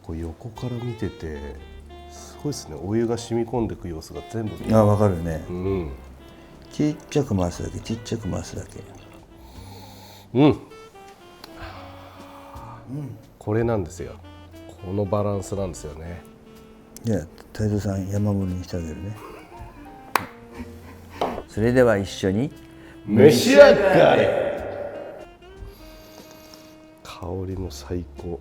こう横から見ててすごいですね。お湯が染み込んでいく様子が全部見える。分かるね、うん、ちっちゃく回すだけ、ちっちゃく回すだけ。これなんですよ。このバランスなんですよね。じゃあ太蔵さん山盛りにしてあげるね。それでは一緒に召し上がれ。香りも最高。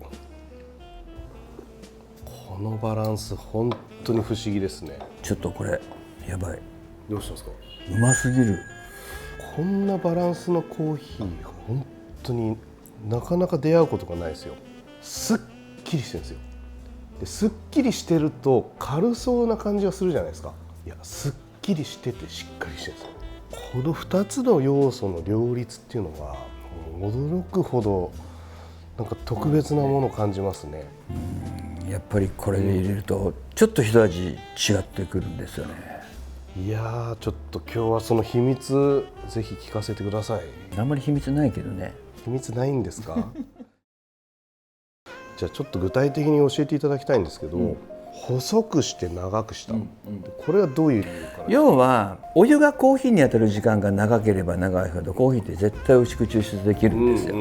このバランス本当に不思議ですね。ちょっとこれやばい。どうしたんですか。うますぎる。こんなバランスのコーヒー本当になかなか出会うことがないですよ。すっきりしてるんですよ。ですっきりしてると軽そうな感じがするじゃないですか。いや、すっきりしててしっかりしてるんですよ。この2つの要素の両立っていうのは驚くほどなんか特別なものを感じますね。やっぱりこれで入れるとちょっと一味違ってくるんですよね。いやー、ちょっと今日はその秘密ぜひ聞かせてください。あんまり秘密ないけどね。秘密ないんですか？じゃあちょっと具体的に教えていただきたいんですけど、細くして長くした、これはどういう理由かな。要はお湯がコーヒーに当たる時間が長ければ長いほどコーヒーって絶対美味しく抽出できるんですよ。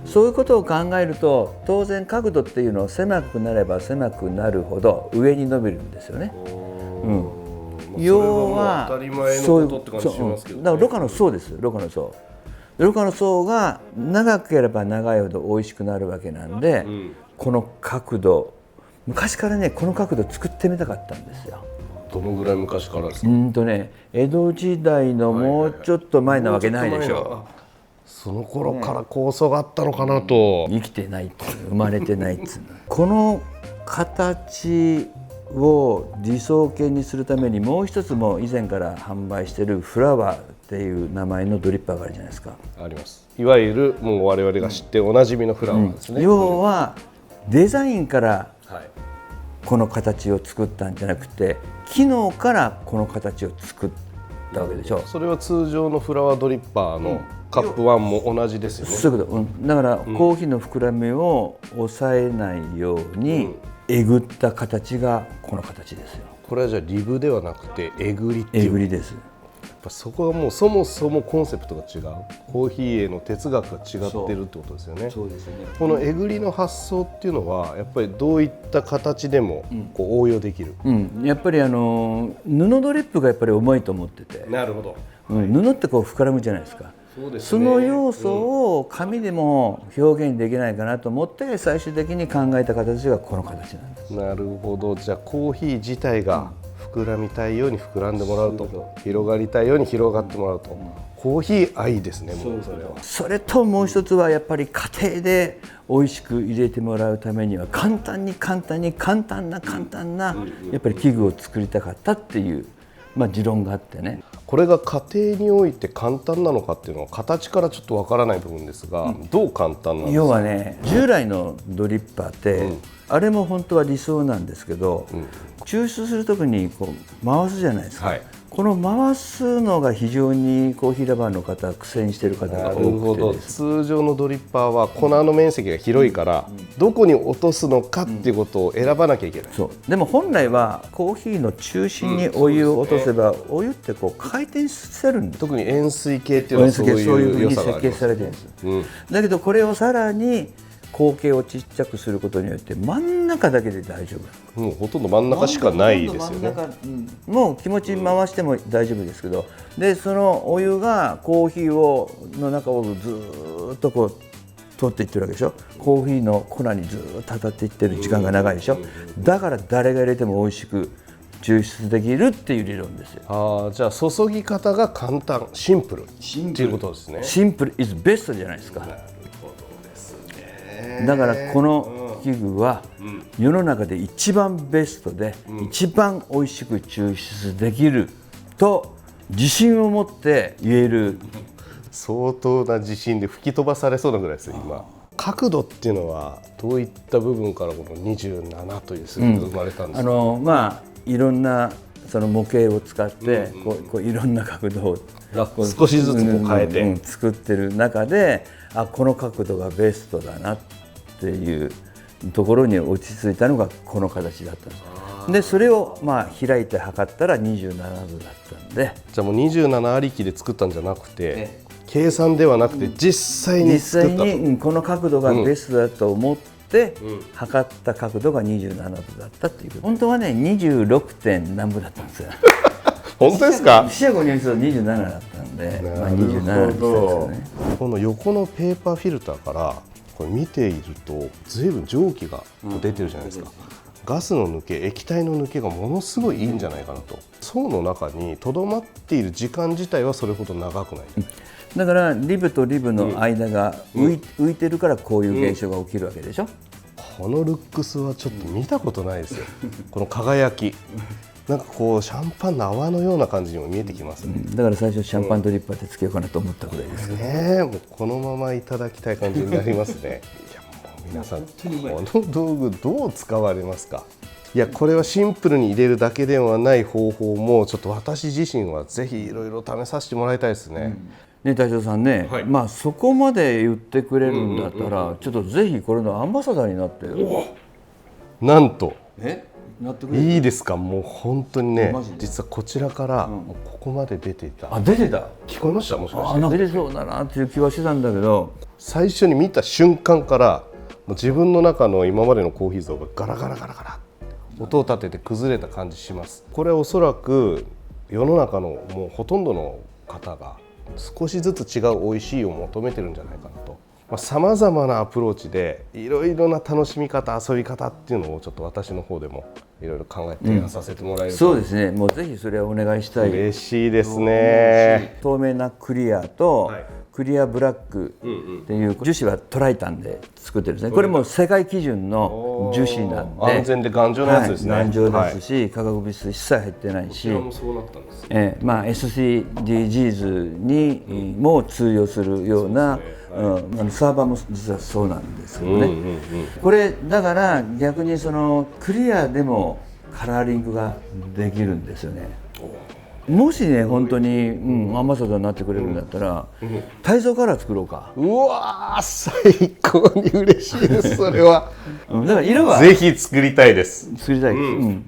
そういうことを考えると当然角度っていうのを狭くなれば狭くなるほど上に伸びるんですよね。要は当たり前のことって感じしますけどね。だからろ過の層です。ろ過の層。ろ過の層が長ければ長いほど美味しくなるわけなんで、この角度、昔からねこの角度作ってみたかったんですよ。どのぐらい昔からですか？江戸時代のもうちょっと前なわけないでしょ。その頃から構想があったのかなと。生きてないって生まれてないっつうの。この形を理想形にするためにもう一つも以前から販売してるフラワーっていう名前のドリッパーがあるじゃないですか。あります。いわゆるもう我々が知っておなじみのフラワーですね。要はデザインからこの形を作ったんじゃなくて機能からこの形を作ったわけでしょ。それは通常のフラワードリッパーのカップ1も同じですよね。そういうこと、だからコーヒーの膨らみを抑えないようにえぐった形がこの形ですよ。これはじゃあリブではなくてえぐりっていう。えぐりです。やっぱそこはもうそもそもコンセプトが違う、コーヒーへの哲学が違ってるってことですよね。そうですね。このえぐりの発想っていうのはやっぱりどういった形でもこう応用できる、やっぱり布ドリップがやっぱり重いと思ってて、なるほど、布ってこう膨らむじゃないですか。そうですね、その要素を紙でも表現できないかなと思って最終的に考えた形がこの形なんです。なるほど。じゃあコーヒー自体が膨らみたいように膨らんでもらうと、広がりたいように広がってもらうと、コーヒー愛ですね。もうそれは。それともう一つはやっぱり家庭で美味しく入れてもらうためには簡単なやっぱり器具を作りたかったっていう持論があってね。これが家庭において簡単なのかっていうのは形からちょっとわからない部分ですが、どう簡単なんですか？要はね、従来のドリッパーって、あれも本当は理想なんですけど、抽出する時にこう回すじゃないですか、この回すのが非常にコーヒーラバーの方は苦戦している方が多くてです。通常のドリッパーは粉の面積が広いから、どこに落とすのかっていうことを選ばなきゃいけない、そうでも本来はコーヒーの中心にお湯を落とせば、お湯ってこう回転してるんです。特に塩水系っていうのはそういう良さがあります。設計されてるんです、だけどこれをさらに口径をちっちゃくすることによって真ん中だけで大丈夫。もうほとんど真ん中しかないですよね。もう気持ち回しても大丈夫ですけど、でそのお湯がコーヒーの中をずっとこう通っていってるわけでしょ。コーヒーの粉にずっと当たっていってる時間が長いでしょ。だから誰が入れても美味しく抽出できるっていう理論ですよ。じゃあ注ぎ方が簡単、シンプルっていうことですね。シンプルイズベストじゃないですか。だからこの器具は世の中で一番ベストで一番美味しく抽出できると自信を持って言える。相当な自信で吹き飛ばされそうなぐらいですよ今。角度っていうのはどういった部分からこの27という数字が生まれたんですか？いろんなその模型を使ってこういろんな角度を少しずつこう変えて作ってる中で、この角度がベストだなっていうところに落ち着いたのがこの形だったんです。でそれを開いて測ったら27度だったんで、じゃあもう27ありきで作ったんじゃなくて、計算ではなくて実際に作ったと。この角度がベストだと思って測った角度が27度だったっていう。本当はね 26. 点何分だったんですよ。本当ですか？四捨五入すると27だったんで、27にしたんですよね。この横のペーパーフィルターからこれ見ていると随分蒸気が出てるじゃないですか。ガスの抜け、液体の抜けがものすごいいいんじゃないかなと。層の中にとどまっている時間自体はそれほど長くない。だからリブとリブの間が浮いてるからこういう現象が起きるわけでしょ。このルックスはちょっと見たことないですよ。この輝き、なんかこうシャンパンの泡のような感じにも見えてきますね。だから最初シャンパンドリッパーでつけようかなと思ったぐらいですけど、もうこのままいただきたい感じになりますね。いやもう皆さんこの道具どう使われますか？いやこれはシンプルに入れるだけではない方法もちょっと私自身はぜひいろいろ試させてもらいたいですね。ね、大将さんね、そこまで言ってくれるんだったら、ちょっとぜひこれのアンバサダーになってよ。なんとなってくれる？いいですか？もう本当にね、実はこちらからここまで出ていた。出てた？聞こえました？もしかして。なんか出てそうだなっていう気はしてたんだけど、最初に見た瞬間からもう自分の中の今までのコーヒー像がガラガラガラガラ音を立てて崩れた感じします。これはおそらく世の中のもうほとんどの方が少しずつ違う美味しいを求めてるんじゃないかなと。さまざまなアプローチでいろいろな楽しみ方遊び方っていうのをちょっと私の方でもいろいろ考えて提案させてもらえると、そうですね、もうぜひそれはお願いしたい。嬉しいですね。透明なクリアとクリアブラックっていう樹脂はトライタンで作ってるんですね。これも世界基準の樹脂なんで安全で頑丈なやつですね。頑丈ですし、化学物質一切入ってないし、そうなったんですね。SDGs にも通用するようなサーバーも実はそうなんですけどね。これだから逆にそのクリアでもカラーリングができるんですよね。もしね本当に、アンバサダーになってくれるんだったら、体操カラー作ろうか。うわー最高に嬉しいですそれは。だから色はぜひ作りたいです。作りたい、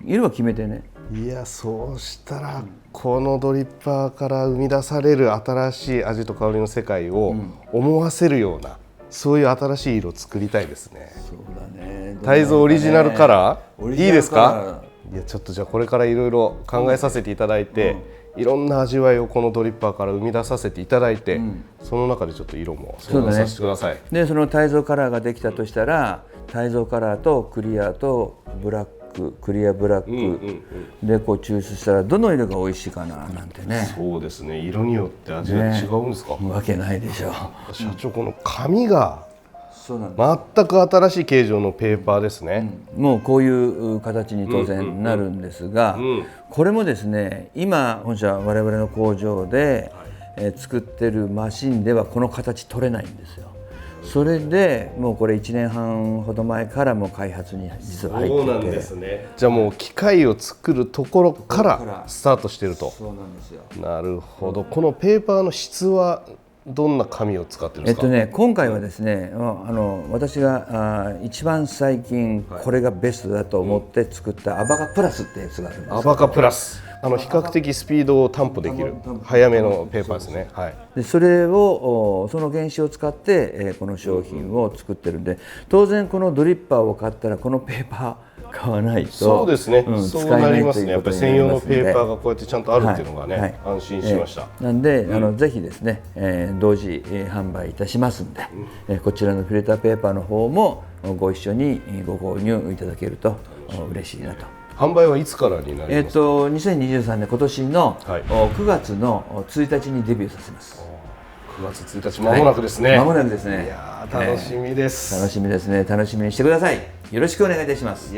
色は決めてね。いやそうしたらこのドリッパーから生み出される新しい味と香りの世界を思わせるような、そういう新しい色を作りたいですね。そうだね。泰造オリジナルカラー、いいですか？いやちょっとじゃあこれからいろいろ考えさせていただいて、いろんな味わいをこのドリッパーから生み出させていただいて、その中でちょっと色も相談させてください。でその泰造カラーができたとしたら、泰造カラーとクリアとブラック、クリアブラックでこう抽出したらどの色が美味しいかななんてね。そうですね、色によって味が違うんですか？わけないでしょう。社長この紙がそうなんです。全く新しい形状のペーパーですね。もうこういう形に当然なるんですが、これもですね今本社我々の工場で作ってるマシンではこの形取れないんですよ。それでもうこれ1年半ほど前からもう開発に実は入ってて。そうなんですね。じゃあもう機械を作るところからスタートしてると。そうなんですよ。なるほど。このペーパーの質はどんな紙を使ってるんですか？今回はですね、私が一番最近これがベストだと思って作ったアバカプラスってやつがあるんです。アバカプラス。比較的スピードを担保できる早めのペーパーですね。はい。でそれをその原子を使って、この商品を作ってるんで、当然このドリッパーを買ったらこのペーパー買わないと。そうですね。そうなりますね。やっぱり専用のペーパーがこうやってちゃんとあるっていうのがね、安心しました。なんでぜひですね、同時販売いたしますんで、こちらのフィルターペーパーの方もご一緒にご購入いただけると嬉しいなと。販売はいつからになりますか？2023年今年の9月の1日にデビューさせます。9月1日まもなくですね。まもなくですね。いや楽しみです。楽しみですね。楽しみにしてください。よろしくお願いいたします。